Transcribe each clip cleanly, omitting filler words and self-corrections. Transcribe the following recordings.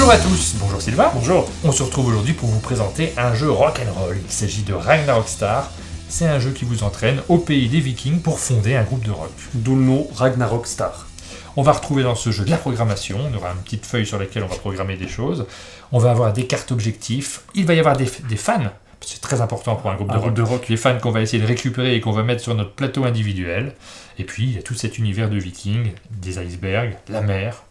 Bonjour à tous, bonjour Sylvain. Bonjour. On se retrouve aujourd'hui pour vous présenter un jeu rock'n'roll. Il s'agit de Ragnarok Star. C'est un jeu qui vous entraîne au pays des Vikings pour fonder un groupe de rock. D'où le nom Ragnarok Star. On va retrouver dans ce jeu de la programmation, on aura une petite feuille sur laquelle on va programmer des choses. On va avoir des cartes objectifs, il va y avoir des fans. C'est très important pour un groupe de rock. Les fans qu'on va essayer de récupérer et qu'on va mettre sur notre plateau individuel. Et puis, il y a tout cet univers de vikings, des icebergs, la mer.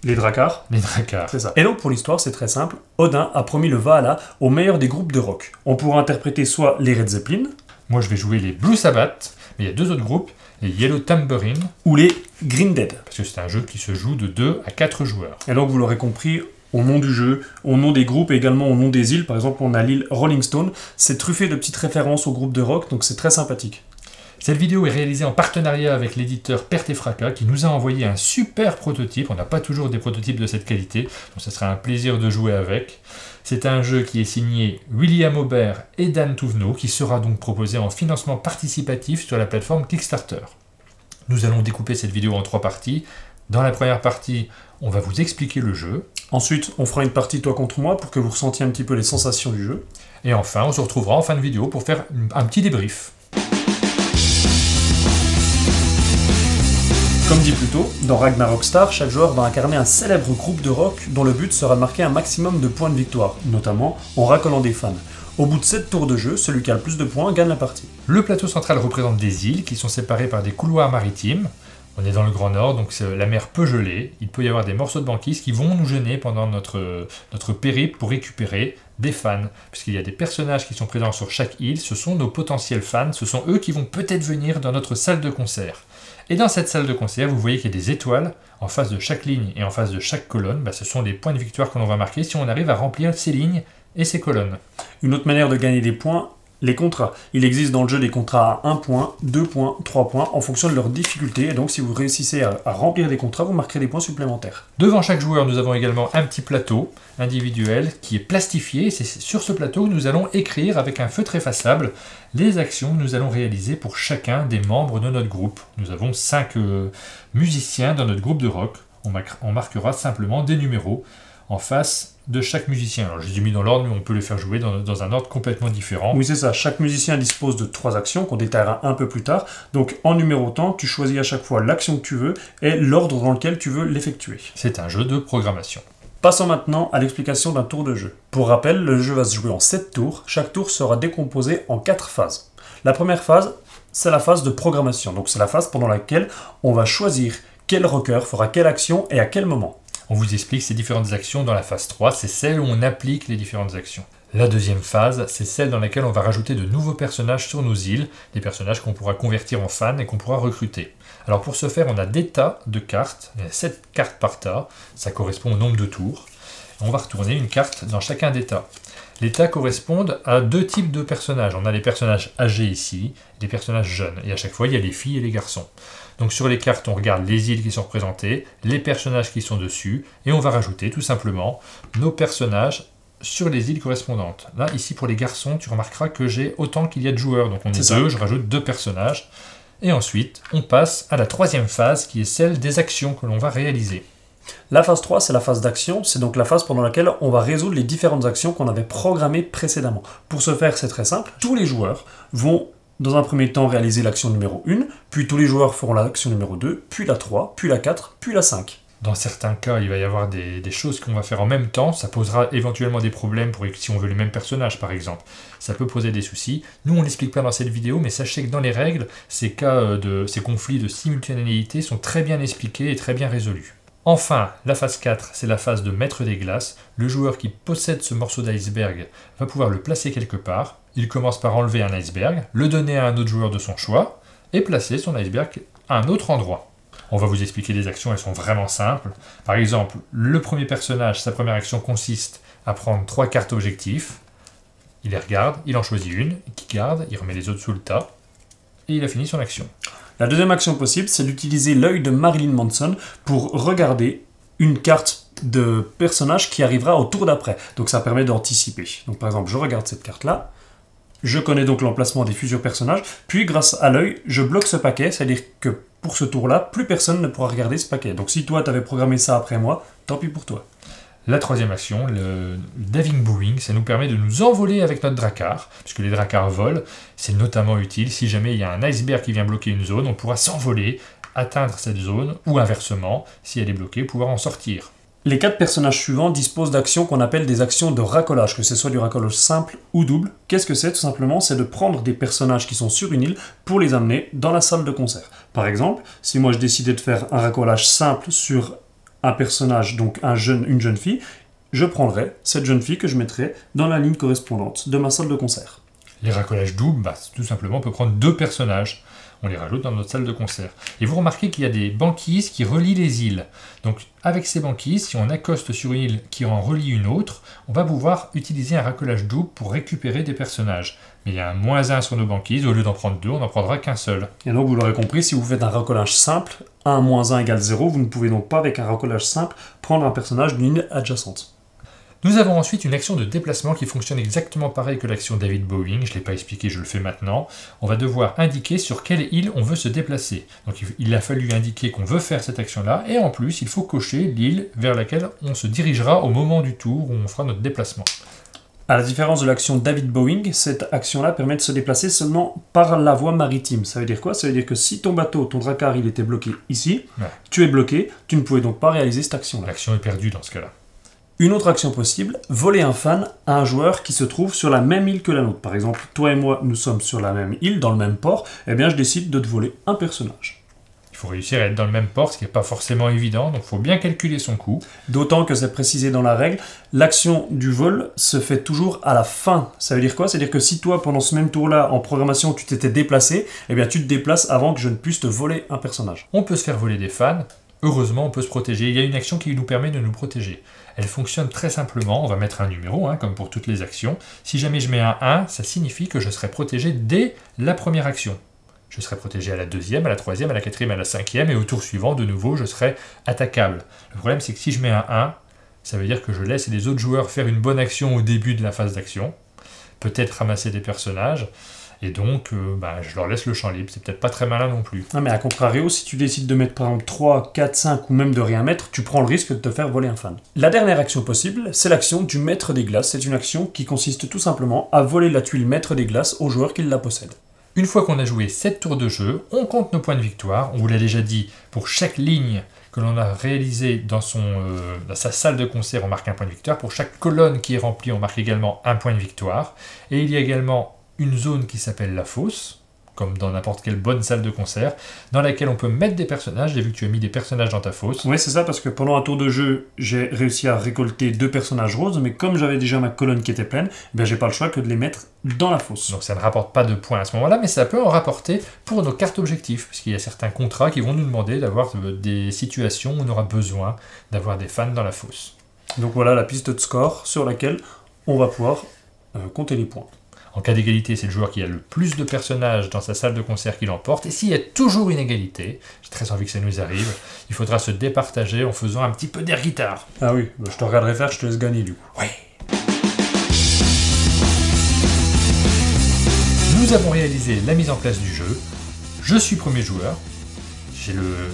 Les Drakkar. Les Drakkar. C'est ça. Et donc, pour l'histoire, c'est très simple. Odin a promis le Valhalla au meilleur des groupes de rock. On pourra interpréter soit les Led Zeppelin. Moi, je vais jouer les Blue Sabbath, mais il y a deux autres groupes, les Yellow Tambourine. Ou les Green Dead. Parce que c'est un jeu qui se joue de 2 à 4 joueurs. Et donc, vous l'aurez compris, au nom du jeu, au nom des groupes et également au nom des îles. Par exemple, on a l'île Rolling Stone. C'est truffé de petites références aux groupes de rock, donc c'est très sympathique. Cette vidéo est réalisée en partenariat avec l'éditeur Perte et Fracas qui nous a envoyé un super prototype. On n'a pas toujours des prototypes de cette qualité, donc ce sera un plaisir de jouer avec. C'est un jeu qui est signé William Aubert et Dan Touvenot qui sera donc proposé en financement participatif sur la plateforme Kickstarter. Nous allons découper cette vidéo en 3 parties. Dans la première partie, on va vous expliquer le jeu. Ensuite, on fera une partie toi contre moi pour que vous ressentiez un petit peu les sensations du jeu. Et enfin, on se retrouvera en fin de vidéo pour faire un petit débrief. Comme dit plus tôt, dans Ragnarok Star, chaque joueur va incarner un célèbre groupe de rock dont le but sera de marquer un maximum de points de victoire, notamment en racolant des fans. Au bout de 7 tours de jeu, celui qui a le plus de points gagne la partie. Le plateau central représente des îles qui sont séparées par des couloirs maritimes. On est dans le Grand Nord, donc la mer peut geler. Il peut y avoir des morceaux de banquise qui vont nous gêner pendant notre périple pour récupérer des fans. Puisqu'il y a des personnages qui sont présents sur chaque île, ce sont nos potentiels fans, ce sont eux qui vont peut-être venir dans notre salle de concert. Et dans cette salle de concert, vous voyez qu'il y a des étoiles en face de chaque ligne et en face de chaque colonne. Ce sont les points de victoire que l'on va marquer si on arrive à remplir ces lignes et ces colonnes. Une autre manière de gagner des points, les contrats. Il existe dans le jeu des contrats à 1 point, 2 points, 3 points, en fonction de leur difficulté. Et donc si vous réussissez à remplir des contrats, vous marquerez des points supplémentaires. Devant chaque joueur, nous avons également un petit plateau individuel qui est plastifié. C'est sur ce plateau que nous allons écrire avec un feutre effaçable les actions que nous allons réaliser pour chacun des membres de notre groupe. Nous avons 5 musiciens dans notre groupe de rock. On marquera simplement des numéros en face de chaque musicien. Alors je les ai mis dans l'ordre, mais on peut les faire jouer dans un ordre complètement différent. Oui, c'est ça. Chaque musicien dispose de 3 actions qu'on détaillera un peu plus tard. Donc en numérotant, tu choisis à chaque fois l'action que tu veux et l'ordre dans lequel tu veux l'effectuer. C'est un jeu de programmation. Passons maintenant à l'explication d'un tour de jeu. Pour rappel, le jeu va se jouer en 7 tours. Chaque tour sera décomposé en 4 phases. La première phase, c'est la phase de programmation. Donc c'est la phase pendant laquelle on va choisir quel rocker fera quelle action et à quel moment. On vous explique ces différentes actions dans la phase 3, c'est celle où on applique les différentes actions. La deuxième phase, c'est celle dans laquelle on va rajouter de nouveaux personnages sur nos îles, des personnages qu'on pourra convertir en fans et qu'on pourra recruter. Alors pour ce faire, on a des tas de cartes, il y a 7 cartes par tas, ça correspond au nombre de tours. On va retourner une carte dans chacun des tas. Les tas correspondent à 2 types de personnages. On a les personnages âgés ici, et les personnages jeunes. Et à chaque fois, il y a les filles et les garçons. Donc sur les cartes, on regarde les îles qui sont représentées, les personnages qui sont dessus, et on va rajouter tout simplement nos personnages sur les îles correspondantes. Là, ici, pour les garçons, tu remarqueras que j'ai autant qu'il y a de joueurs. Donc on est 2, je rajoute 2 personnages. Et ensuite, on passe à la troisième phase, qui est celle des actions que l'on va réaliser. La phase 3, c'est la phase d'action, c'est donc la phase pendant laquelle on va résoudre les différentes actions qu'on avait programmées précédemment. Pour ce faire, c'est très simple, tous les joueurs vont dans un premier temps réaliser l'action numéro 1, puis tous les joueurs feront l'action numéro 2, puis la 3, puis la 4, puis la 5. Dans certains cas, il va y avoir des choses qu'on va faire en même temps, ça posera éventuellement des problèmes pour si on veut les mêmes personnages par exemple. Ça peut poser des soucis. Nous on l'explique pas dans cette vidéo, mais sachez que dans les règles, ces conflits de simultanéité sont très bien expliqués et très bien résolus. Enfin, la phase 4, c'est la phase de maître des glaces. Le joueur qui possède ce morceau d'iceberg va pouvoir le placer quelque part. Il commence par enlever un iceberg, le donner à un autre joueur de son choix, et placer son iceberg à un autre endroit. On va vous expliquer les actions, elles sont vraiment simples. Par exemple, le premier personnage, sa première action consiste à prendre 3 cartes objectifs. Il les regarde, il en choisit une, qu'il garde, il remet les autres sous le tas, et il a fini son action. La deuxième action possible, c'est d'utiliser l'œil de Marilyn Manson pour regarder une carte de personnage qui arrivera au tour d'après. Donc ça permet d'anticiper. Donc par exemple, je regarde cette carte-là, je connais donc l'emplacement des futurs personnages, puis grâce à l'œil, je bloque ce paquet, c'est-à-dire que pour ce tour-là, plus personne ne pourra regarder ce paquet. Donc si toi, tu avais programmé ça après moi, tant pis pour toi. La troisième action, le diving bowing, ça nous permet de nous envoler avec notre drakkar, puisque les drakkars volent. C'est notamment utile si jamais il y a un iceberg qui vient bloquer une zone, on pourra s'envoler, atteindre cette zone, ou inversement, si elle est bloquée, pouvoir en sortir. Les 4 personnages suivants disposent d'actions qu'on appelle des actions de racolage, que ce soit du racolage simple ou double. Qu'est-ce que c'est? Tout simplement, c'est de prendre des personnages qui sont sur une île pour les amener dans la salle de concert. Par exemple, si moi je décidais de faire un racolage simple sur un personnage, donc une jeune fille, je prendrais cette jeune fille que je mettrais dans la ligne correspondante de ma salle de concert. Les racolages doubles, tout simplement, on peut prendre 2 personnages. On les rajoute dans notre salle de concert. Et vous remarquez qu'il y a des banquises qui relient les îles. Donc avec ces banquises, si on accoste sur une île qui en relie une autre, on va pouvoir utiliser un racolage double pour récupérer des personnages. Mais il y a un -1 sur nos banquises, au lieu d'en prendre 2, on n'en prendra qu'un seul. Et donc vous l'aurez compris, si vous faites un racolage simple, 1 - 1 égale 0, vous ne pouvez donc pas avec un racolage simple prendre un personnage d'une île adjacente. Nous avons ensuite une action de déplacement qui fonctionne exactement pareil que l'action David Bowing. Je ne l'ai pas expliqué, je le fais maintenant. On va devoir indiquer sur quelle île on veut se déplacer. Donc il a fallu indiquer qu'on veut faire cette action-là, et en plus il faut cocher l'île vers laquelle on se dirigera au moment du tour où on fera notre déplacement. À la différence de l'action David Bowing, cette action-là permet de se déplacer seulement par la voie maritime. Ça veut dire quoi? Ça veut dire que si ton bateau, ton drakkar, il était bloqué ici, tu es bloqué, tu ne pouvais donc pas réaliser cette action-là. L'action est perdue dans ce cas-là. Une autre action possible, voler un fan à un joueur qui se trouve sur la même île que la nôtre. Par exemple, toi et moi, nous sommes sur la même île, dans le même port, eh bien je décide de te voler un personnage. Il faut réussir à être dans le même port, ce qui n'est pas forcément évident, donc il faut bien calculer son coût. D'autant que c'est précisé dans la règle, l'action du vol se fait toujours à la fin. Ça veut dire quoi? C'est-à-dire que si toi, pendant ce même tour-là, en programmation, tu t'étais déplacé, eh bien tu te déplaces avant que je ne puisse te voler un personnage. On peut se faire voler des fans. Heureusement, on peut se protéger. Il y a une action qui nous permet de nous protéger. Elle fonctionne très simplement. On va mettre un numéro, comme pour toutes les actions. Si jamais je mets un 1, ça signifie que je serai protégé dès la première action. Je serai protégé à la deuxième, à la troisième, à la quatrième, à la cinquième, et au tour suivant, de nouveau, je serai attaquable. Le problème, c'est que si je mets un 1, ça veut dire que je laisse les autres joueurs faire une bonne action au début de la phase d'action, peut-être ramasser des personnages, et donc je leur laisse le champ libre. C'est peut-être pas très malin non plus. Ah, mais à contrario, si tu décides de mettre par exemple 3, 4, 5 ou même de rien mettre, tu prends le risque de te faire voler un fan. La dernière action possible, c'est l'action du maître des glaces. C'est une action qui consiste tout simplement à voler la tuile maître des glaces au joueur qui la possède. Une fois qu'on a joué 7 tours de jeu, on compte nos points de victoire. On vous l'a déjà dit, pour chaque ligne que l'on a réalisée dans sa salle de concert, on marque un point de victoire. Pour chaque colonne qui est remplie, on marque également un point de victoire. Et il y a également une zone qui s'appelle la fosse, comme dans n'importe quelle bonne salle de concert, dans laquelle on peut mettre des personnages. J'ai vu que tu as mis des personnages dans ta fosse. Oui, c'est ça, parce que pendant un tour de jeu, j'ai réussi à récolter 2 personnages roses, mais comme j'avais déjà ma colonne qui était pleine, j'ai pas le choix que de les mettre dans la fosse. Donc ça ne rapporte pas de points à ce moment-là, mais ça peut en rapporter pour nos cartes objectifs, puisqu'il y a certains contrats qui vont nous demander d'avoir des situations où on aura besoin d'avoir des fans dans la fosse. Donc voilà la piste de score sur laquelle on va pouvoir compter les points. En cas d'égalité, c'est le joueur qui a le plus de personnages dans sa salle de concert qui l'emporte. Et s'il y a toujours une égalité, j'ai très envie que ça nous arrive, il faudra se départager en faisant un petit peu d'air guitare. Ah oui, je te regarderai faire, je te laisse gagner du coup. Oui. Nous avons réalisé la mise en place du jeu. Je suis premier joueur.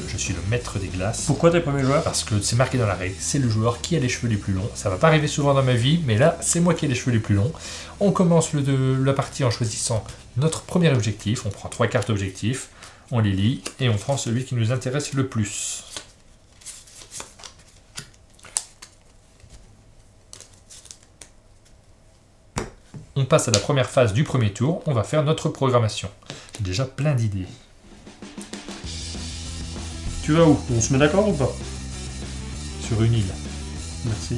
Je suis le maître des glaces. Pourquoi t'es premier joueur? Parce que c'est marqué dans la règle, c'est le joueur qui a les cheveux les plus longs. Ça va pas arriver souvent dans ma vie, mais là, c'est moi qui ai les cheveux les plus longs. On commence la partie en choisissant notre premier objectif. On prend 3 cartes objectifs, on les lit, et on prend celui qui nous intéresse le plus. On passe à la première phase du premier tour, on va faire notre programmation. J'ai déjà plein d'idées. Tu vas où? On se met d'accord ou pas? Sur une île. Merci.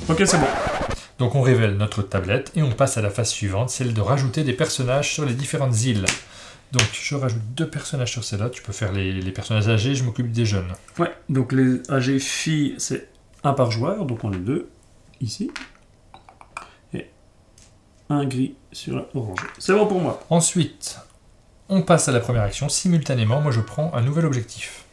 Ok, c'est bon. Donc on révèle notre tablette et on passe à la phase suivante, celle de rajouter des personnages sur les différentes îles. Donc je rajoute 2 personnages sur celle-là, tu peux faire les personnages âgés, je m'occupe des jeunes. Ouais, donc les âgés filles, c'est 1 par joueur, donc on est 2 ici. Et un gris sur la orange. C'est bon pour moi. Ensuite, on passe à la première action. Simultanément, moi je prends un nouvel objectif.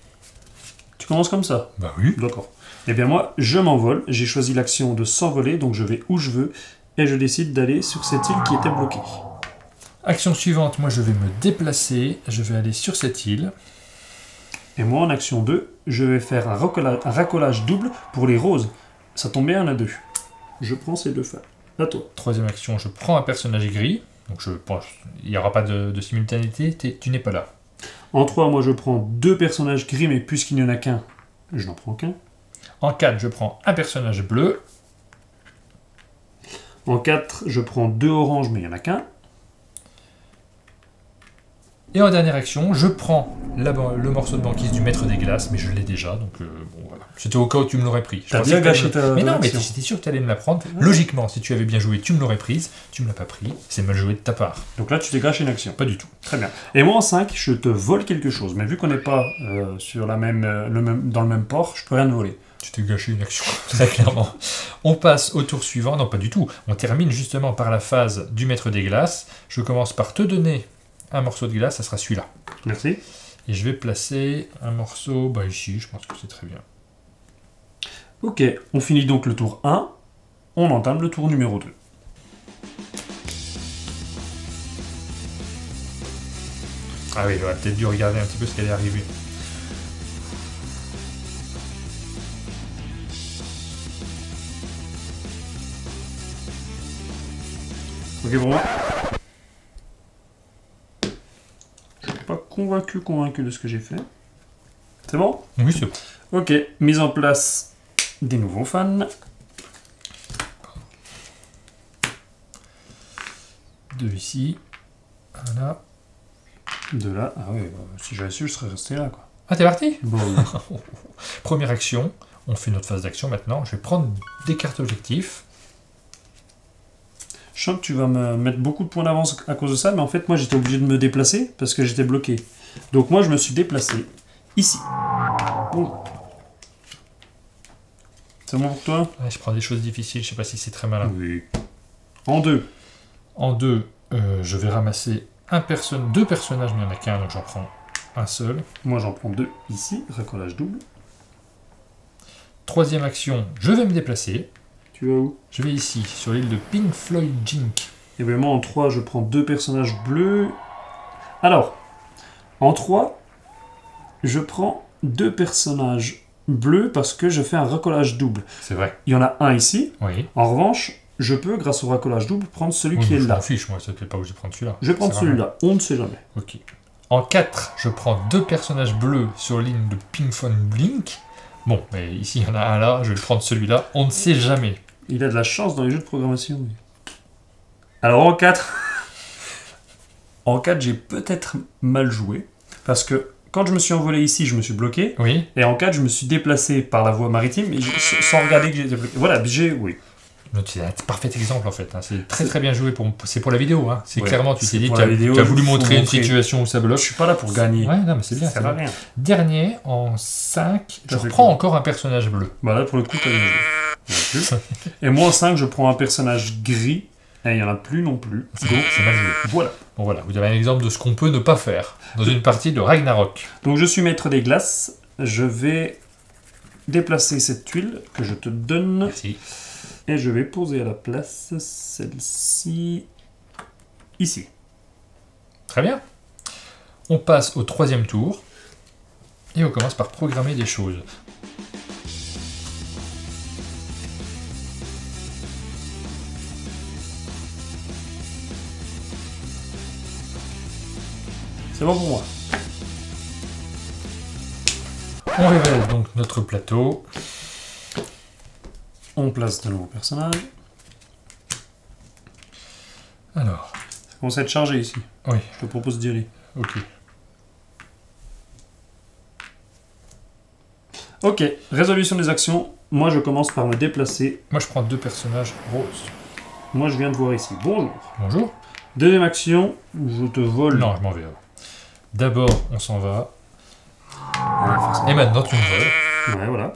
Tu commences comme ça? Bah oui. D'accord. Eh bien moi, je m'envole. J'ai choisi l'action de s'envoler, donc je vais où je veux. et je décide d'aller sur cette île qui était bloquée. Action suivante, moi je vais me déplacer, je vais aller sur cette île. Et moi, en action 2, je vais faire un racolage double pour les roses. Ça tombe bien, il y en a 2. Je prends ces 2 femmes. À toi. Troisième action, je prends un personnage gris. Donc je pense il n'y aura pas de simultanéité, tu n'es pas là. En 3, moi je prends 2 personnages gris, mais puisqu'il n'y en a qu'un, je n'en prends qu'un. En 4, je prends un personnage bleu. En 4, je prends 2 oranges, mais il n'y en a qu'un. Et en dernière action, je prends le morceau de banquise du maître des glaces, mais je l'ai déjà, donc bon voilà. C'était au cas où tu me l'aurais pris. T'as bien gâché ta Mais non, mais action. j'étais sûr que tu allais me la prendre. Logiquement, si tu avais bien joué, tu me l'aurais prise. Tu me l'as pas pris, c'est mal joué de ta part. Donc là, tu t'es gâché une action. Pas du tout. Très bien. Et moi, en 5, je te vole quelque chose. Mais vu qu'on n'est pas sur dans le même port, je peux rien te voler. Tu t'es gâché une action, très clairement. On passe au tour suivant. Non, pas du tout. On termine justement par la phase du maître des glaces. Je commence par te donner un morceau de glace, ça sera celui-là. Merci. Et je vais placer un morceau ici, je pense que c'est très bien. Ok, on finit donc le tour 1. On entame le tour numéro 2. Ah oui, j'aurais peut-être dû regarder un petit peu ce qu'elle est arrivée. Ok pour moi. Je suis pas convaincu de ce que j'ai fait. C'est bon? Oui, c'est bon. Ok, mise en place des nouveaux fans. Deux ici. Voilà. De là, ah oui, si j'avais su, je serais resté là, quoi. Ah, t'es parti? Bon, Première action. On fait notre phase d'action maintenant. Je vais prendre des cartes objectifs. je sens que tu vas me mettre beaucoup de points d'avance à cause de ça, mais en fait, moi, j'étais obligé de me déplacer parce que j'étais bloqué. Donc moi, je me suis déplacé ici. Bon. C'est bon pour toi? Ouais, je prends des choses difficiles, je sais pas si c'est très malin. Oui. En 2. En 2, je vais ramasser deux personnages, mais il n'y en a qu'un, donc j'en prends un seul. Moi, j'en prends 2 ici, racolage double. Troisième action, je vais me déplacer. Tu vas où? Je vais ici, sur l'île de Pink Floyd Jink. Et bien moi, en 3, je prends 2 personnages bleus. Alors, en 3, je prends 2 personnages bleus parce que je fais un racolage double. C'est vrai. Il y en a un ici. Oui. En revanche, je peux, grâce au racolage double, prendre celui qui est Je là. m'en fiche, moi, ça ne fait pas obligé de prendre celui-là. Je vais prendre Ça va celui-là. On ne sait jamais. rien. Ok. En 4, je prends 2 personnages bleus sur l'île de Pink Floyd Blink. Bon, mais ici, il y en a un là, je vais prendre celui-là. On ne sait jamais. Il a de la chance dans les jeux de programmation. Oui. Alors en 4, en 4, j'ai peut-être mal joué. Parce que quand je me suis envolé ici, je me suis bloqué. Oui. Et en 4, je me suis déplacé par la voie maritime sans regarder que j'étais bloqué. Voilà, oui. C'est un parfait exemple en fait. Hein. C'est très très bien joué. C'est pour la vidéo. Hein. C'est Ouais, clairement, tu c'est t'es dit pour que la vidéo, tu as voulu faut montrer une montrer. situation où ça Je bloque. suis pas là pour gagner. Ouais, non, mais c'est bien. Ça c'est sert à bien. rien. Dernier, en 5, je Ça fait reprends quoi encore un personnage bleu. Bah là, pour le coup, t'as bien joué. Et moi, en 5, je prends un personnage gris. Et il n'y en a plus non plus. C'est mal joué. Voilà. Bon voilà, vous avez un exemple de ce qu'on peut ne pas faire dans une partie de Ragnarok. Donc je suis maître des glaces. Je vais déplacer cette tuile que je te donne. Merci. Et je vais poser à la place celle-ci. Ici. Très bien. On passe au troisième tour. Et on commence par programmer des choses. C'est bon pour moi. On révèle donc notre plateau. On place de nouveaux personnages. Alors, Ça commence à être chargé ici. oui, Je te propose d'y aller. ok. Ok, résolution des actions. Moi, je commence par me déplacer. Moi je prends 2 personnages roses. Moi, je viens de voir ici. Bonjour. Bonjour. Deuxième action, je te vole. Non, je m'en vais. D'abord, on s'en va. Ouais, forcément. Et maintenant, tu me voles. Ouais, voilà.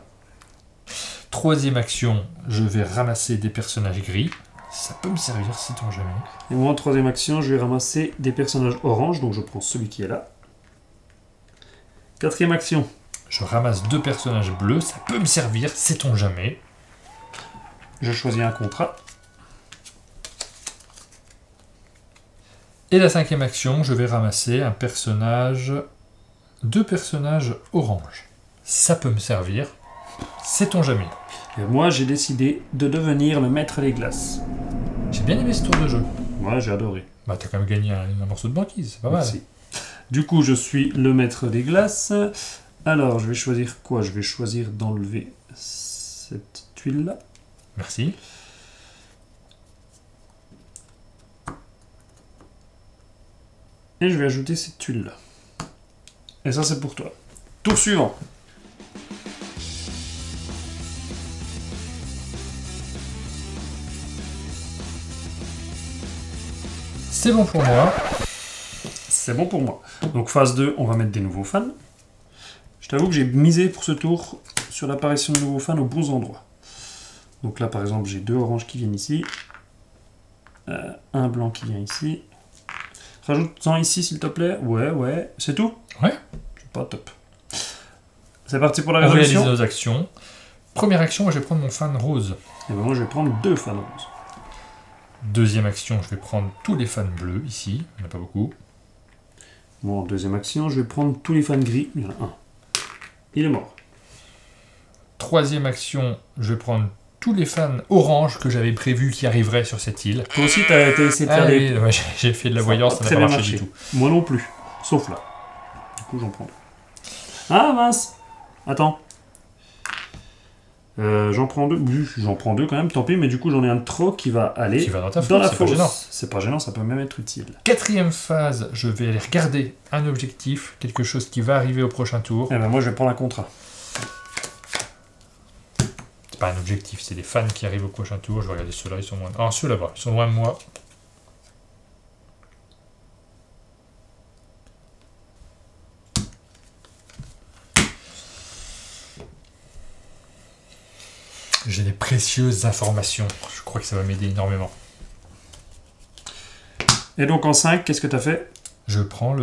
Troisième action, je vais ramasser des personnages gris. Ça peut me servir, sait-on jamais. Et moi, en troisième action, je vais ramasser des personnages orange. Donc, je prends celui qui est là. Quatrième action. Je ramasse 2 personnages bleus. Ça peut me servir, sait-on jamais. Je choisis un contrat. Et la cinquième action, je vais ramasser un personnage, 2 personnages orange. Ça peut me servir, sait-on jamais. Et moi, j'ai décidé de devenir le maître des glaces. J'ai bien aimé ce tour de jeu. Ouais, j'ai adoré. Bah t'as quand même gagné un morceau de banquise, c'est pas mal. Merci. Du coup, je suis le maître des glaces. Alors, je vais choisir quoi? Je vais choisir d'enlever cette tuile-là. Merci. Et je vais ajouter cette tuile-là. Et ça, c'est pour toi. Tour suivant. C'est bon pour moi. C'est bon pour moi. Donc phase 2, on va mettre des nouveaux fans. Je t'avoue que j'ai misé pour ce tour sur l'apparition de nouveaux fans aux bons endroits. Donc là, par exemple, j'ai 2 oranges qui viennent ici. Un blanc qui vient ici. Rajoute-en ici, s'il te plaît. Ouais. C'est tout? Ouais. C'est pas top. C'est parti pour la On réalise résolution. nos actions. Première action, moi, je vais prendre mon fan rose. Et ben moi, je vais prendre 2 fans roses. Deuxième action, je vais prendre tous les fans bleus ici. Il n'y en a pas beaucoup. Bon, en deuxième action, je vais prendre tous les fans gris. Il y en a un. Il est mort. Troisième action, je vais prendre tous les fans orange que j'avais prévu qui arriveraient sur cette île. Toi aussi, t'as essayé de faire des... Ouais, j'ai fait de la voyance, ça n'a très pas bien marché du tout. Moi non plus. Sauf là. Du coup, j'en prends 2. Ah mince! Attends. J'en prends 2. Oui, j'en prends 2 quand même, tant pis, mais du coup, j'en ai un de trop qui va aller Qui va dans ta dans la fosse, c'est pas fosse. gênant. C'est pas gênant, ça peut même être utile. Quatrième phase, je vais aller regarder un objectif, quelque chose qui va arriver au prochain tour. Eh ben moi, je vais prendre un contrat. C'est pas un objectif, c'est des fans qui arrivent au prochain tour. Je vais regarder ceux-là, ils sont loin. Ah, ceux là-bas, ils sont loin de moi. J'ai des précieuses informations. Je crois que ça va m'aider énormément. Et donc en 5, qu'est-ce que t'as fait? Je prends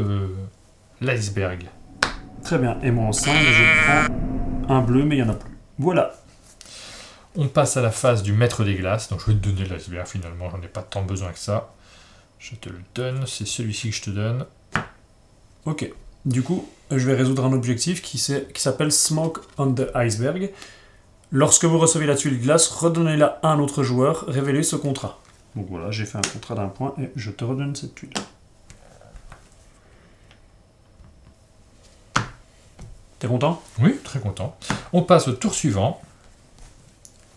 l'iceberg. Très bien. Et moi en 5, je prends un bleu, mais il n'y en a plus. Voilà. On passe à la phase du maître des glaces. Donc je vais te donner l'iceberg finalement, j'en ai pas tant besoin que ça. Je te le donne, c'est celui-ci que je te donne. Ok. Du coup, je vais résoudre un objectif qui s'appelle Smoke on the Iceberg. Lorsque vous recevez la tuile glace, redonnez-la à un autre joueur, révélez ce contrat. Donc voilà, j'ai fait un contrat d'un point et je te redonne cette tuile. T'es content? Oui, très content. On passe au tour suivant.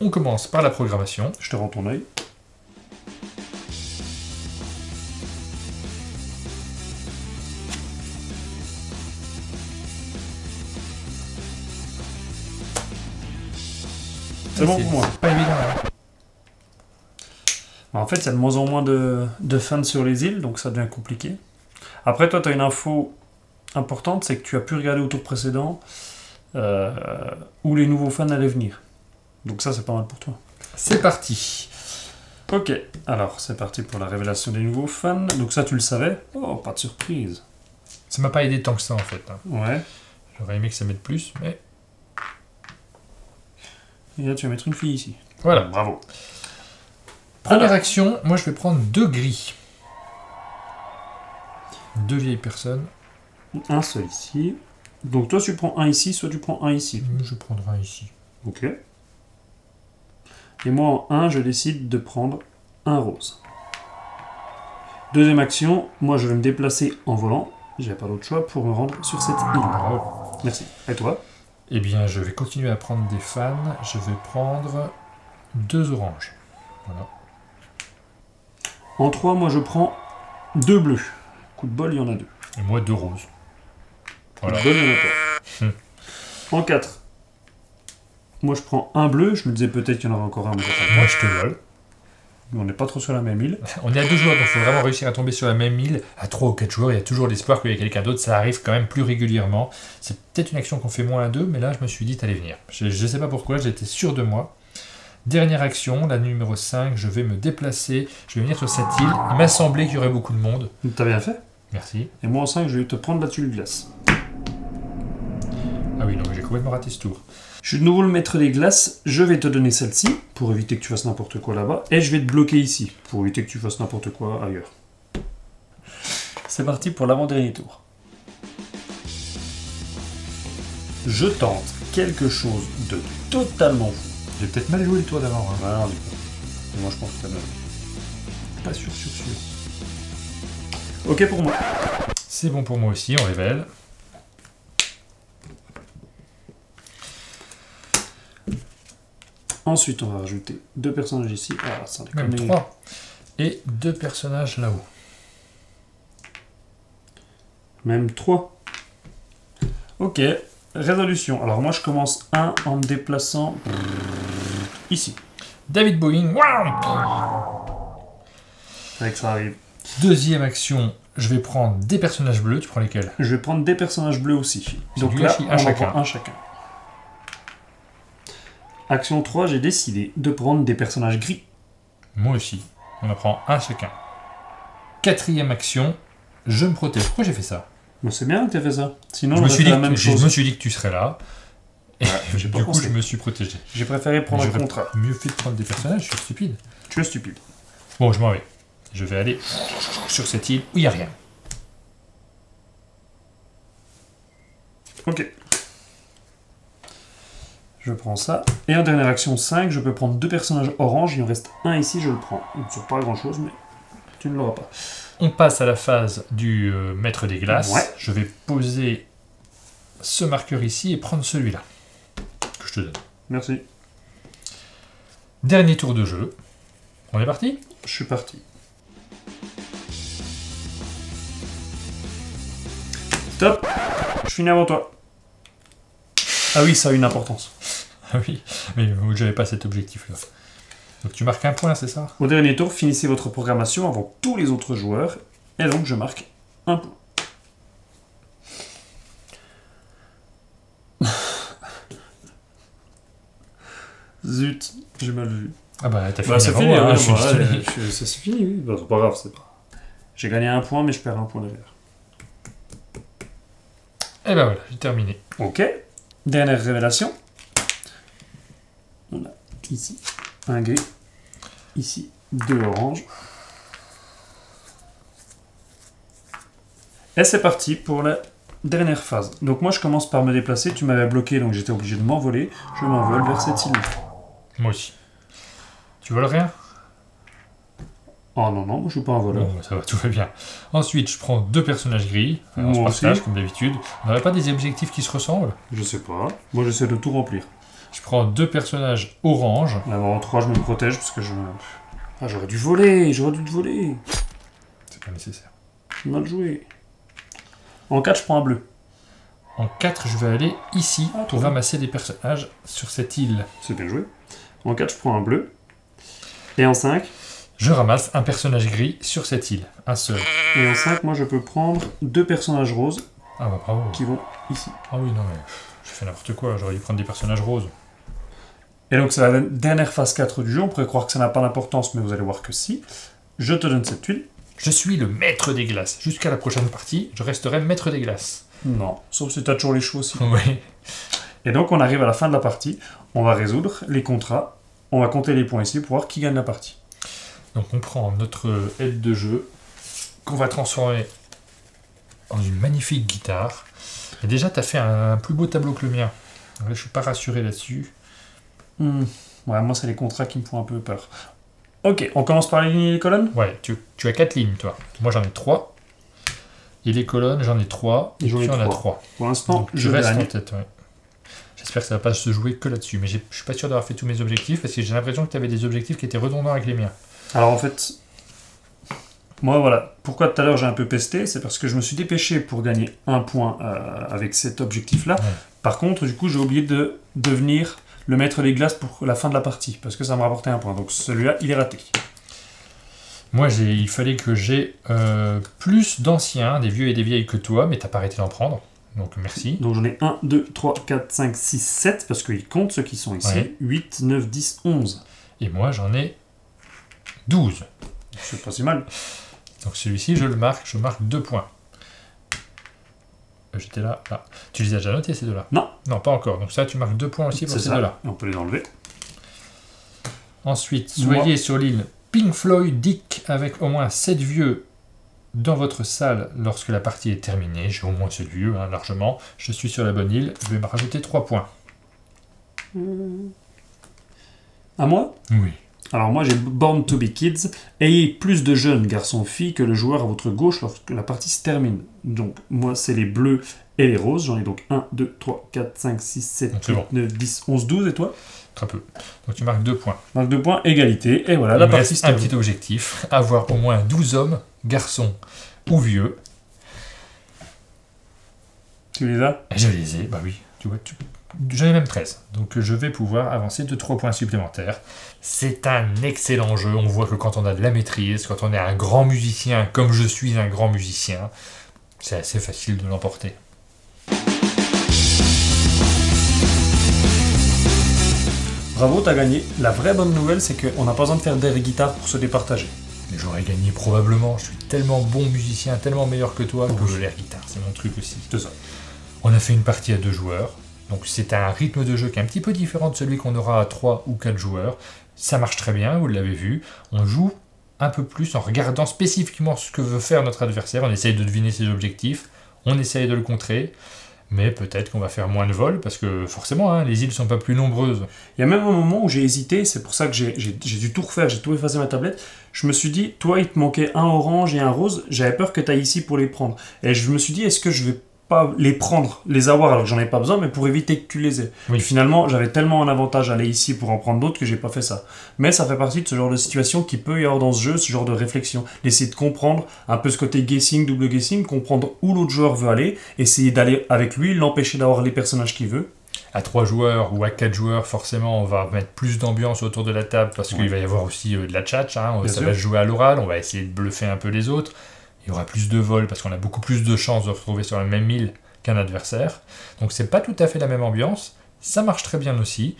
On commence par la programmation. Je te rends ton œil. C'est bon pour moi. C'est pas évident. Hein. En fait, il y a de moins en moins de fans sur les îles, donc ça devient compliqué. Après, toi, tu as une info importante, c'est que tu as pu regarder au tour précédent où les nouveaux fans allaient venir. Donc ça, c'est pas mal pour toi. C'est parti. Ok, alors c'est parti pour la révélation des nouveaux fans. Donc ça, tu le savais? Oh, pas de surprise. Ça m'a pas aidé tant que ça en fait. Hein. Ouais. J'aurais aimé que ça m'aide plus, mais... Et là, tu vas mettre une fille ici. Voilà. Bravo. Première action, moi je vais prendre 2 gris. 2 vieilles personnes. Un seul ici. Donc toi, tu prends un ici, soit tu prends un ici. Je prendrai un ici. Ok. Et moi, en 1, je décide de prendre un rose. Deuxième action, moi je vais me déplacer en volant. J'ai pas d'autre choix pour me rendre sur cette île. Bravo. Merci. Et toi? Eh bien, je vais continuer à prendre des fans. Je vais prendre 2 oranges. Voilà. En 3, moi je prends 2 bleus. Coup de bol, il y en a 2. Et moi, 2 roses. Voilà. Coup de bol, il y en a pas. En 4, moi je prends un bleu. Je me disais peut-être qu'il y en aura encore un. Mais Moi, je te vole. on n'est pas trop sur la même île. On est à 2 joueurs, donc il faut vraiment réussir à tomber sur la même île. À 3 ou 4 joueurs, il y a toujours l'espoir qu'il y ait quelqu'un d'autre. Ça arrive quand même plus régulièrement. C'est peut-être une action qu'on fait moins à 2, mais là, je me suis dit, t'allais venir. Je ne sais pas pourquoi, j'étais sûr de moi. Dernière action, la numéro 5, je vais me déplacer. Je vais venir sur cette île. Il m'a semblé qu'il y aurait beaucoup de monde. T'as bien fait. Merci. Et moi en 5, je vais te prendre la tuile glace. Ah oui, donc j'ai complètement raté ce tour. Je suis de nouveau le maître des glaces. Je vais te donner celle-ci pour éviter que tu fasses n'importe quoi là-bas. Et je vais te bloquer ici pour éviter que tu fasses n'importe quoi ailleurs. C'est parti pour l'avant-dernier tour. Je tente quelque chose de totalement fou. J'ai peut-être mal joué le tour d'avant. Hein. Ah non, du coup. Moi, je pense que t'as mal. Pas sûr. Ok pour moi. C'est bon pour moi aussi, on révèle. Ensuite, on va rajouter 2 personnages ici. Ah, ça Même 3. Et 2 personnages là-haut. Même 3. Ok, résolution. Alors moi, je commence en me déplaçant ici. David Bowie. Waouh. Avec ça arrive. Deuxième action, je vais prendre des personnages bleus. Tu prends lesquels? Je vais prendre des personnages bleus aussi. Donc du là, gâchis, on en chacun. prend un chacun. Action 3, j'ai décidé de prendre des personnages gris. Moi aussi. On en prend un chacun. Quatrième action, je me protège. Pourquoi j'ai fait ça? Mais c'est bien que tu aies fait ça. Sinon, je me suis dit la même je chose. me suis dit que tu serais là. Et j'ai pas du coup, pensé. je me suis protégé. J'ai préféré prendre un J'aurais contrat. mieux fait de prendre des personnages, je suis stupide. Tu es stupide. Bon, je m'en vais. Je vais aller sur cette île où il n'y a rien. Ok. Je prends ça. Et en dernière action 5, je peux prendre 2 personnages orange. Il en reste un ici, je le prends. Il ne sert pas à grand chose, mais tu ne l'auras pas. On passe à la phase du maître des glaces. Ouais. Je vais poser ce marqueur ici et prendre celui-là. Que je te donne. Merci. Dernier tour de jeu. On est parti? Je suis parti. Stop. Je finis avant toi. Ah oui, ça a une importance. Ah oui, mais j'avais pas cet objectif-là. Donc tu marques un point, c'est ça? Au dernier tour, finissez votre programmation avant tous les autres joueurs. Et donc, je marque un point. Zut, j'ai mal vu. Ah bah t'as fini Bah, c'est avant fini, moi, hein, ouais, je suis voilà, désolé. c'est fini, oui. Bah, c'est pas grave, c'est pas. J'ai gagné un point, mais je perds un point derrière. Et ben voilà, j'ai terminé. Ok. Dernière révélation. On a ici un gris. Ici 2 oranges. Et c'est parti pour la dernière phase. Donc moi je commence par me déplacer. Tu m'avais bloqué, donc j'étais obligé de m'envoler. Je m'envole vers cette île. Moi aussi. Tu voles rien? Oh non, non, moi je suis pas un voleur. Bon, ça va, tout va bien. Ensuite, je prends 2 personnages gris. On se Moi partage, aussi. comme d'habitude. On n'aurait pas des objectifs qui se ressemblent? Je sais pas. Moi j'essaie de tout remplir. Je prends 2 personnages orange. Là, en 3, je me protège parce que je... Ah, j'aurais dû voler. J'aurais dû te voler. C'est pas nécessaire. Mal joué. En 4, je prends un bleu. En 4, je vais aller ici Ah, pour bien. ramasser des personnages sur cette île. C'est bien joué. En 4, je prends un bleu. Et en 5, Je ramasse un personnage gris sur cette île. Un seul. moi je peux prendre 2 personnages roses Ah bah bravo. qui vont ici. Ah oui, non mais... J'ai fait n'importe quoi, j'aurais dû prendre des personnages roses. Et donc c'est la dernière phase 4 du jeu. On pourrait croire que ça n'a pas d'importance, mais vous allez voir que si. Je te donne cette tuile. Je suis le maître des glaces. Jusqu'à la prochaine partie, je resterai maître des glaces. Non, sauf si tu as toujours les choix aussi. Oui. Et donc on arrive à la fin de la partie. On va résoudre les contrats. On va compter les points ici pour voir qui gagne la partie. Donc on prend notre aide de jeu, qu'on va transformer en une magnifique guitare. Et déjà, tu as fait un plus beau tableau que le mien. Donc là, je suis pas rassuré là-dessus. Ouais, moi c'est les contrats qui me font un peu peur. Ok, on commence par les lignes et les colonnes. Ouais, tu as 4 lignes, toi. Moi, j'en ai 3. Et les colonnes, j'en ai 3. Et j'en ai tu en as 3. 3. Pour l'instant, Donc, je reste en gagne. tête, ouais. J'espère que ça va pas se jouer que là-dessus. Mais je suis pas sûr d'avoir fait tous mes objectifs, parce que j'ai l'impression que tu avais des objectifs qui étaient redondants avec les miens. Alors en fait, moi voilà, pourquoi tout à l'heure j'ai un peu pesté, c'est parce que je me suis dépêché pour gagner un point avec cet objectif-là. Ouais. Par contre, du coup, j'ai oublié de devenir le maître des glaces pour la fin de la partie, parce que ça me rapportait un point. Donc celui-là, il est raté. Moi, il fallait que j'ai plus d'anciens, des vieux et des vieilles que toi, mais t'as pas arrêté d'en prendre. Donc merci. Donc j'en ai 1, 2, 3, 4, 5, 6, 7, parce qu'ils comptent ceux qui sont ici. Ouais. 8, 9, 10, 11. Et moi, j'en ai 12. C'est pas si mal. Donc celui-ci, je le marque, je marque 2 points. J'étais là, là. Tu les as déjà notés, ces deux-là? Non. Non, pas encore. Donc ça, tu marques 2 points aussi pour C'est ces ça. deux-là. Et on peut les enlever. Ensuite, Moi. soyez sur l'île Pink Floyd Dick avec au moins 7 vieux dans votre salle lorsque la partie est terminée. J'ai au moins ce lieu, hein, largement. Je suis sur la bonne île, je vais me rajouter 3 points. À moi? Oui. Alors moi j'ai Born to be Kids. Ayez plus de jeunes garçons filles que le joueur à votre gauche lorsque la partie se termine. Donc moi c'est les bleus et les roses. J'en ai donc 1, 2, 3, 4, 5, 6, 7, 8, 9, 10, 11, 12 et toi? Très peu. Donc tu marques 2 points. Marque 2 points, égalité. Et voilà, Il la me partie reste se un termine. petit objectif, avoir au moins 12 hommes, garçons ou vieux. Tu les as? Et je les ai, bah oui, tu vois, j'en ai même 13. Donc je vais pouvoir avancer de 3 points supplémentaires. C'est un excellent jeu, on voit que quand on a de la maîtrise, quand on est un grand musicien, comme je suis un grand musicien, c'est assez facile de l'emporter. Bravo, t'as gagné. La vraie bonne nouvelle, c'est qu'on n'a pas besoin de faire d'air guitare pour se départager. Mais j'aurais gagné probablement, je suis tellement bon musicien, tellement meilleur que toi, que l'air guitare, c'est mon truc aussi. C'est ça. On a fait une partie à 2 joueurs, donc c'est un rythme de jeu qui est un petit peu différent de celui qu'on aura à 3 ou 4 joueurs. Ça marche très bien, vous l'avez vu. On joue un peu plus en regardant spécifiquement ce que veut faire notre adversaire. On essaye de deviner ses objectifs, on essaye de le contrer, mais peut-être qu'on va faire moins de vols, parce que forcément, hein, les îles ne sont pas plus nombreuses. Il y a même un moment où j'ai hésité, c'est pour ça que j'ai dû tout refaire, j'ai tout effacé ma tablette. Je me suis dit, toi, il te manquait un orange et un rose, j'avais peur que tu ailles ici pour les prendre. Et je me suis dit, est-ce que je vais pas les prendre, les avoir alors que j'en ai pas besoin, mais pour éviter que tu les aies. Oui. Et finalement, j'avais tellement un avantage à aller ici pour en prendre d'autres que j'ai pas fait ça. Mais ça fait partie de ce genre de situation qui peut y avoir dans ce jeu, ce genre de réflexion. D'essayer de comprendre un peu ce côté guessing, double guessing, comprendre où l'autre joueur veut aller, essayer d'aller avec lui, l'empêcher d'avoir les personnages qu'il veut. À 3 joueurs ou à 4 joueurs, forcément, on va mettre plus d'ambiance autour de la table, parce qu'il va y avoir aussi de la tchatch, hein, ça va se jouer à l'oral, on va essayer de bluffer un peu les autres. Il y aura plus de vols parce qu'on a beaucoup plus de chances de se retrouver sur la même île qu'un adversaire. Donc c'est pas tout à fait la même ambiance. Ça marche très bien aussi.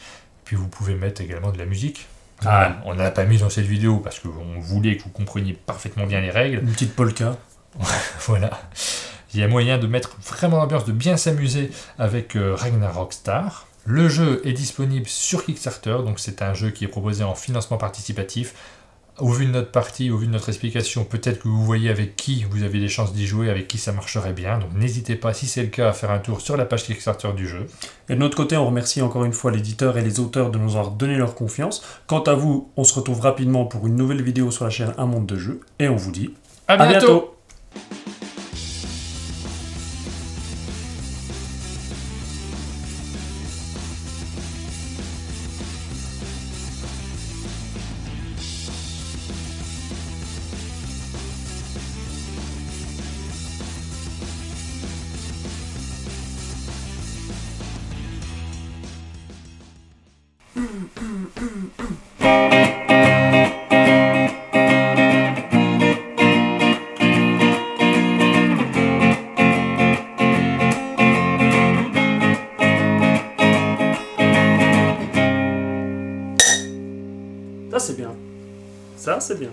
Puis vous pouvez mettre également de la musique. On ne l'a pas mis dans cette vidéo parce qu'on voulait que vous compreniez parfaitement bien les règles. Une petite polka. Voilà. Il y a moyen de mettre vraiment l'ambiance, de bien s'amuser avec Ragnarok Star. Le jeu est disponible sur Kickstarter, donc c'est un jeu qui est proposé en financement participatif. Au vu de notre partie, au vu de notre explication, peut-être que vous voyez avec qui vous avez des chances d'y jouer, avec qui ça marcherait bien. Donc n'hésitez pas, si c'est le cas, à faire un tour sur la page Kickstarter du jeu. Et de notre côté, on remercie encore une fois l'éditeur et les auteurs de nous avoir donné leur confiance. Quant à vous, on se retrouve rapidement pour une nouvelle vidéo sur la chaîne Un Monde de Jeux. Et on vous dit À bientôt. Ça c'est bien. Ça c'est bien.